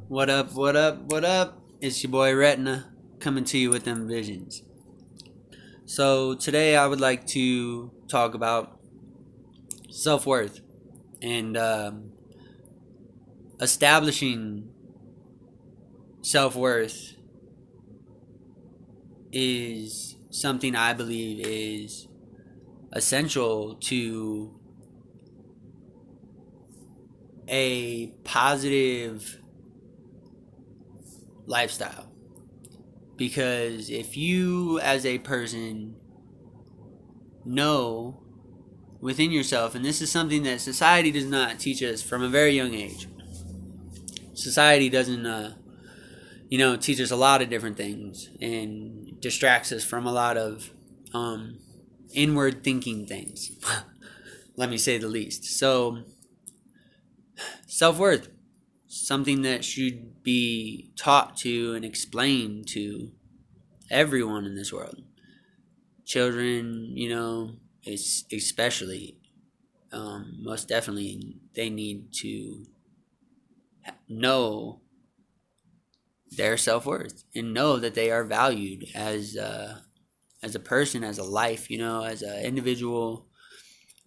What up, what up, what up? It's your boy Retina coming to you with them visions. So, today I would like to talk about self worth and establishing self worth is something I believe is essential to a positive lifestyle. Because if you, as a person, know within yourself, and this is something that society does not teach us from a very young age. Society doesn't, teach us a lot of different things and distracts us from a lot of inward thinking things. Let me say the least. So, self worth, something that should be taught to and explained to everyone in this world. Children, especially, most definitely, they need to know their self worth and know that they are valued as a person, as a life, as an individual.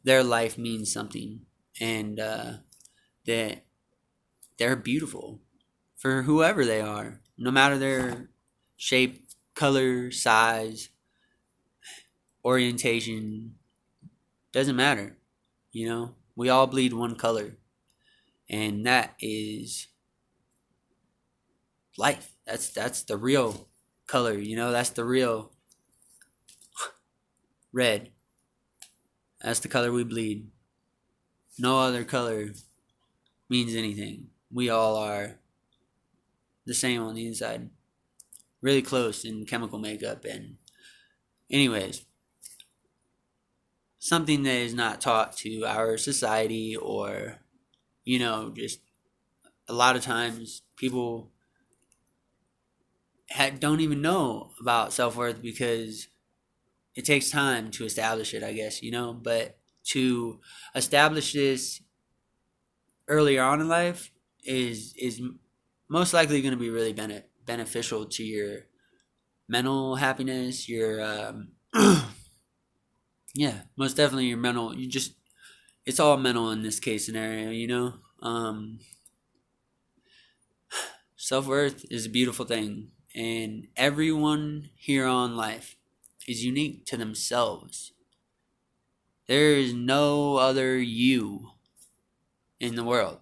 Their life means something, and that they're beautiful for whoever they are, no matter their shape, color, size, orientation. Doesn't matter. We all bleed one color, and that is life. That's the real color. That's the real red. That's the color we bleed. No other color means anything. We all are the same on the inside. Really close in chemical makeup. And anyways, something that is not taught to our society, or just a lot of times people don't even know about self-worth because it takes time to establish it, I guess, but to establish this earlier on in life is most likely going to be really beneficial to your mental happiness, your yeah, most definitely your mental. It's all mental in this case scenario. Self-worth is a beautiful thing, and everyone here on life is unique to themselves. There is no other you in the world.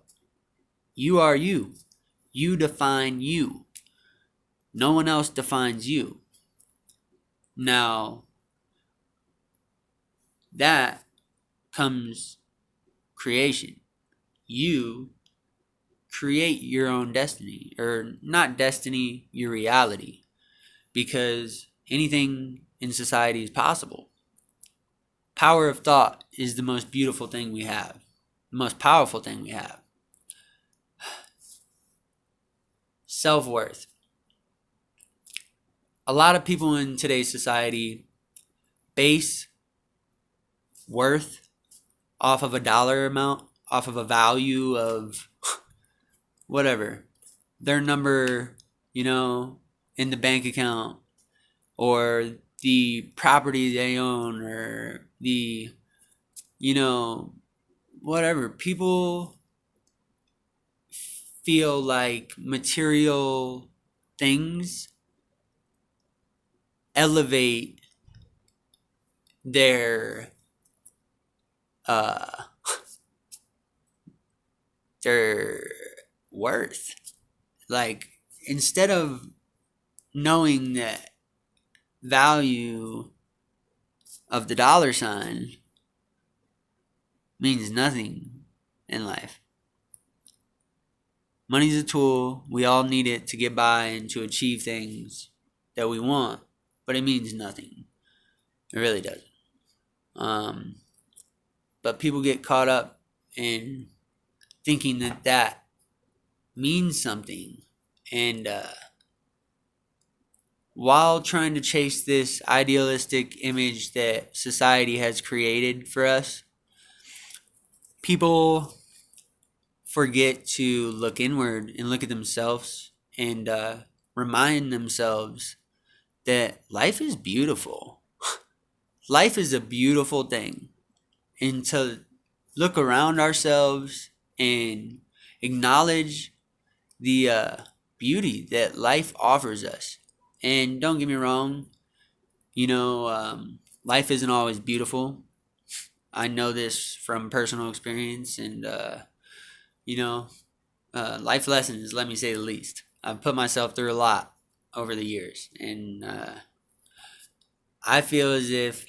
You are you. You define you. No one else defines you. Now, that comes creation. You create your own destiny, or not destiny, your reality, because anything in society is possible. Power of thought is the most beautiful thing we have, the most powerful thing we have. Self-worth. A lot of people in today's society base worth off of a dollar amount, off of a value of whatever, their number, in the bank account, or the property they own, or the, whatever. People feel like material things elevate their uh their worth. Like, instead of knowing that value of the dollar sign means nothing in life. Money's a tool. We all need it to get by and to achieve things that we want, but it means nothing. It really doesn't. But people get caught up in thinking that means something, and while trying to chase this idealistic image that society has created for us, people forget to look inward and look at themselves and remind themselves that life is beautiful. Life is a beautiful thing. And to look around ourselves and acknowledge the beauty that life offers us. And don't get me wrong, life isn't always beautiful. I know this from personal experience and, life lessons, let me say the least. I've put myself through a lot over the years. And I feel as if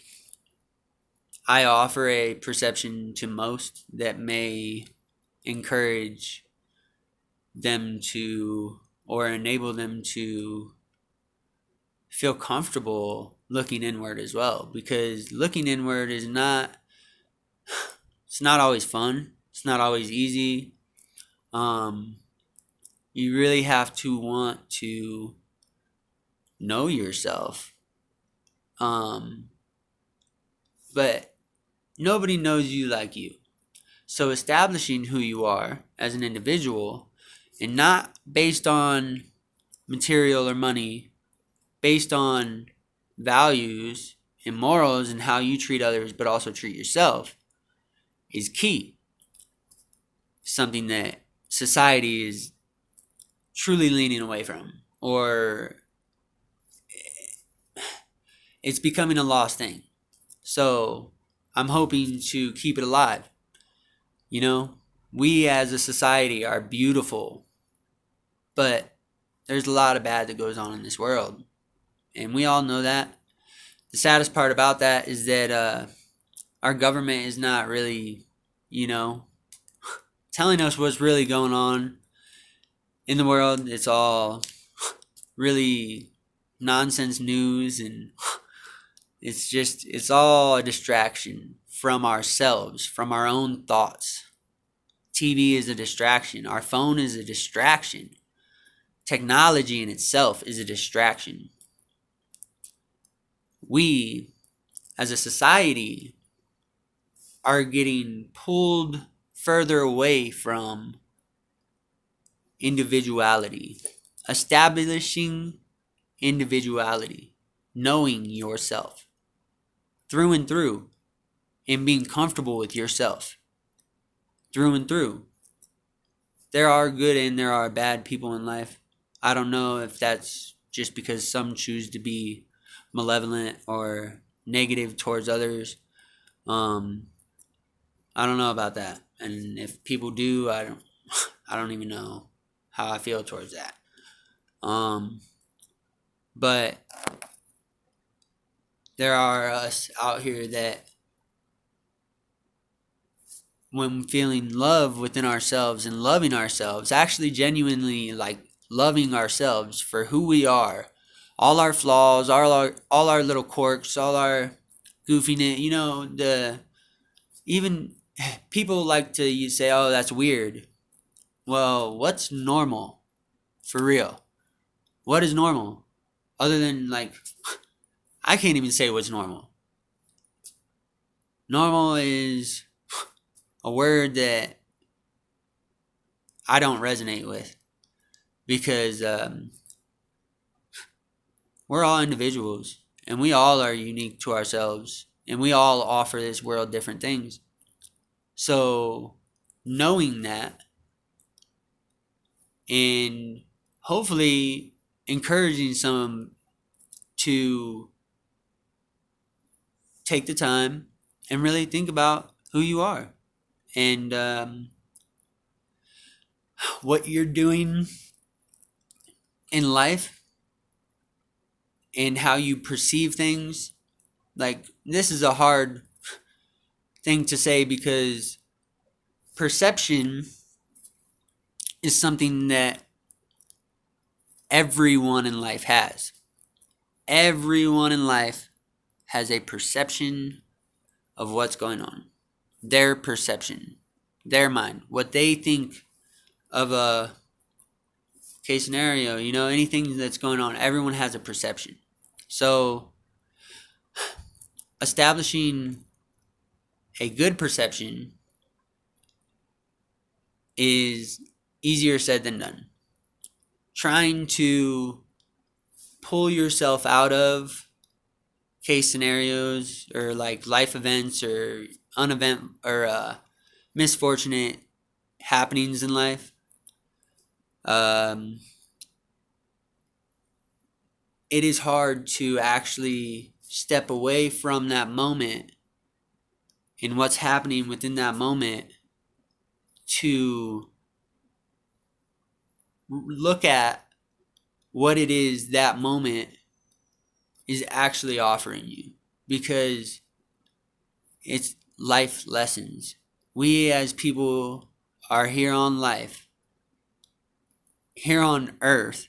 I offer a perception to most that may encourage them to or enable them to feel comfortable looking inward as well, because looking inward is not it's not always fun, it's not always easy. You really have to want to know yourself, but nobody knows you like you. So establishing who you are as an individual, and not based on material or money, based on values and morals and how you treat others, but also treat yourself, is key. Something that society is truly leaning away from, or it's becoming a lost thing. So I'm hoping to keep it alive. We as a society are beautiful, but there's a lot of bad that goes on in this world. And we all know that. The saddest part about that is that our government is not really, telling us what's really going on in the world. It's all really nonsense news, and it's all a distraction from ourselves, from our own thoughts. TV is a distraction. Our phone is a distraction. Technology in itself is a distraction. We, as a society, are getting pulled further away from individuality, establishing individuality, knowing yourself through and through, and being comfortable with yourself through and through. There are good and there are bad people in life. I don't know if that's just because some choose to be malevolent or negative towards others. I don't know about that. And if people do, I don't even know how I feel towards that. But there are us out here that, when feeling love within ourselves and loving ourselves, actually genuinely like loving ourselves for who we are, all our flaws, all our little quirks, all our goofiness, even people like to say, oh, that's weird. Well, what's normal? For real. What is normal? Other than I can't even say what's normal. Normal is a word that I don't resonate with, because we're all individuals and we all are unique to ourselves, and we all offer this world different things. So knowing that, and hopefully encouraging some to take the time and really think about who you are and what you're doing in life and how you perceive things. This is a hard thing to say, because perception is something that everyone in life has. Everyone in life has a perception of what's going on. Their perception, their mind, what they think of a case scenario, anything that's going on, everyone has a perception. So establishing a good perception is easier said than done. Trying to pull yourself out of case scenarios or like life events or misfortunate happenings in life. It is hard to actually step away from that moment and what's happening within that moment to look at what it is that moment is actually offering you, because it's life lessons. We as people are here on earth,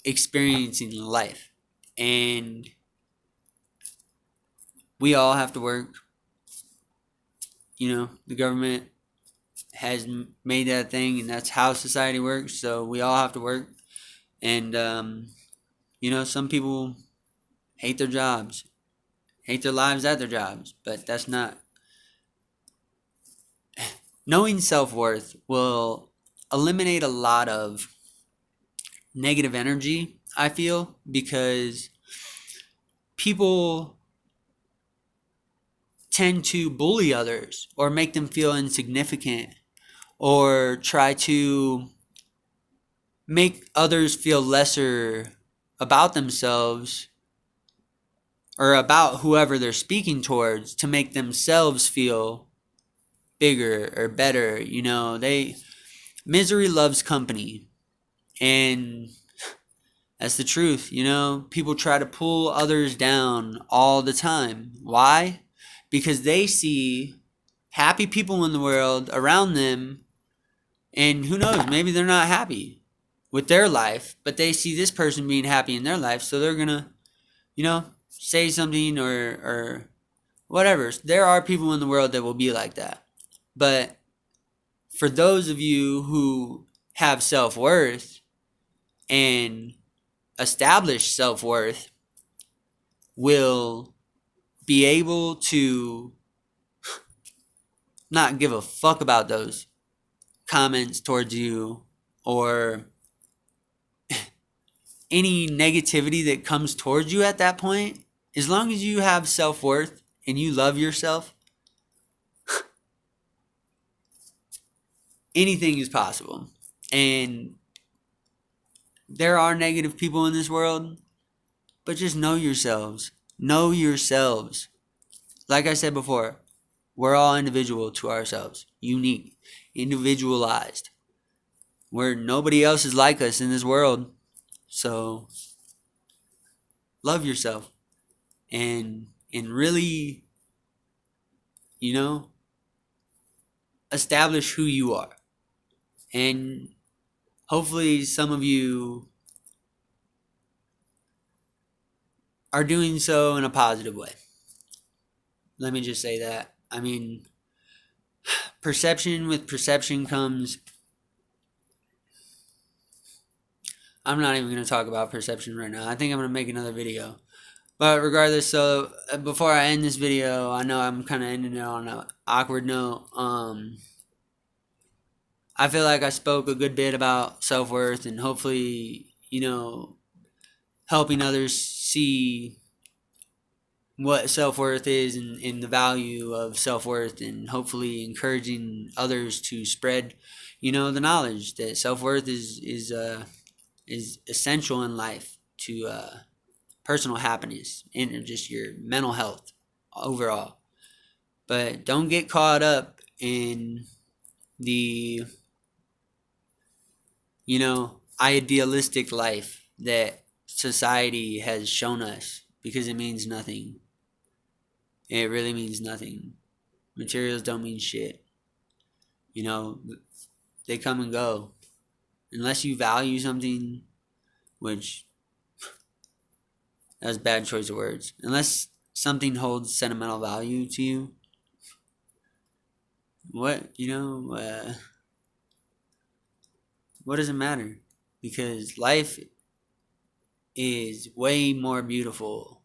experiencing life, and we all have to work. The government has made that thing, and that's how society works, so we all have to work. And some people hate their jobs, hate their lives at their jobs, but that's not. Knowing self-worth will eliminate a lot of negative energy, I feel, because people tend to bully others or make them feel insignificant or try to make others feel lesser about themselves or about whoever they're speaking towards, to make themselves feel bigger or better. Misery loves company, and that's the truth. People try to pull others down all the time. Why? Because they see happy people in the world around them, and who knows, maybe they're not happy with their life, but they see this person being happy in their life, so they're gonna, say something or whatever. There are people in the world that will be like that. But for those of you who have self-worth and establish self-worth, will be able to not give a fuck about those comments towards you or any negativity that comes towards you at that point. As long as you have self-worth and you love yourself, anything is possible. And there are negative people in this world, but just know yourselves. Know yourselves. Like I said before, we're all individual to ourselves, unique, individualized. Where nobody else is like us in this world. So love yourself and really, establish who you are. And hopefully some of you are doing so in a positive way. Let me just say that. I mean, with perception comes... I'm not even going to talk about perception right now. I think I'm going to make another video. But regardless, so before I end this video, I know I'm kind of ending it on an awkward note. I feel like I spoke a good bit about self-worth and hopefully, helping others see what self-worth is and the value of self-worth, and hopefully encouraging others to spread, the knowledge that self-worth is essential in life to personal happiness and just your mental health overall. But don't get caught up in the idealistic life that society has shown us, because it means nothing. It really means nothing. Materials don't mean shit. They come and go. Unless you value something, which, that was a bad choice of words. Unless something holds sentimental value to you, what does it matter? Because life is way more beautiful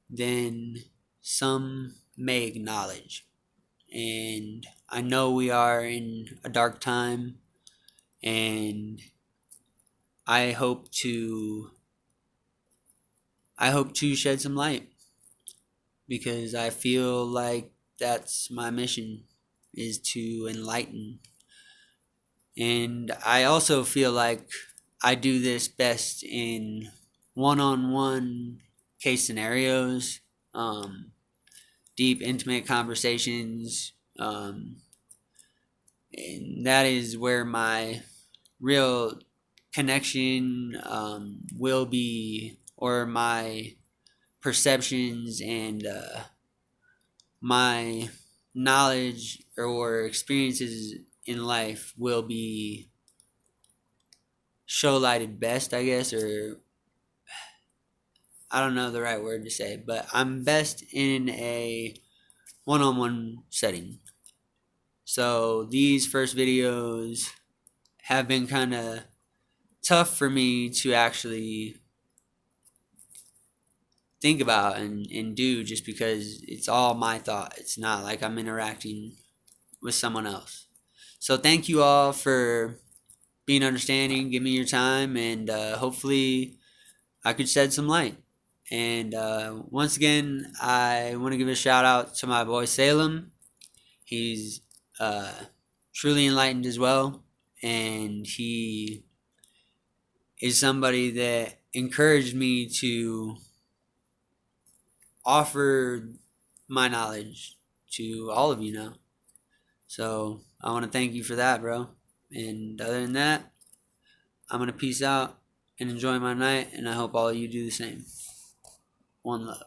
than some may acknowledge. And I know we are in a dark time, and I hope to shed some light, because I feel like that's my mission, is to enlighten. And I also feel like I do this best in one-on-one case scenarios, deep, intimate conversations, and that is where my real connection will be, or my perceptions and my knowledge or experiences in life will be show lighted best, I guess, or I don't know the right word to say, but I'm best in a one-on-one setting. So these first videos have been kind of tough for me to actually think about and do, just because it's all my thought. It's not like I'm interacting with someone else. So thank you all for being understanding. Give me your time, and hopefully I could shed some light. And once again, I want to give a shout out to my boy Salem. He's uh, truly enlightened as well, and he is somebody that encouraged me to offer my knowledge to all of you now. So I want to thank you for that, bro. And other than that, I'm going to peace out and enjoy my night, and I hope all of you do the same. One love.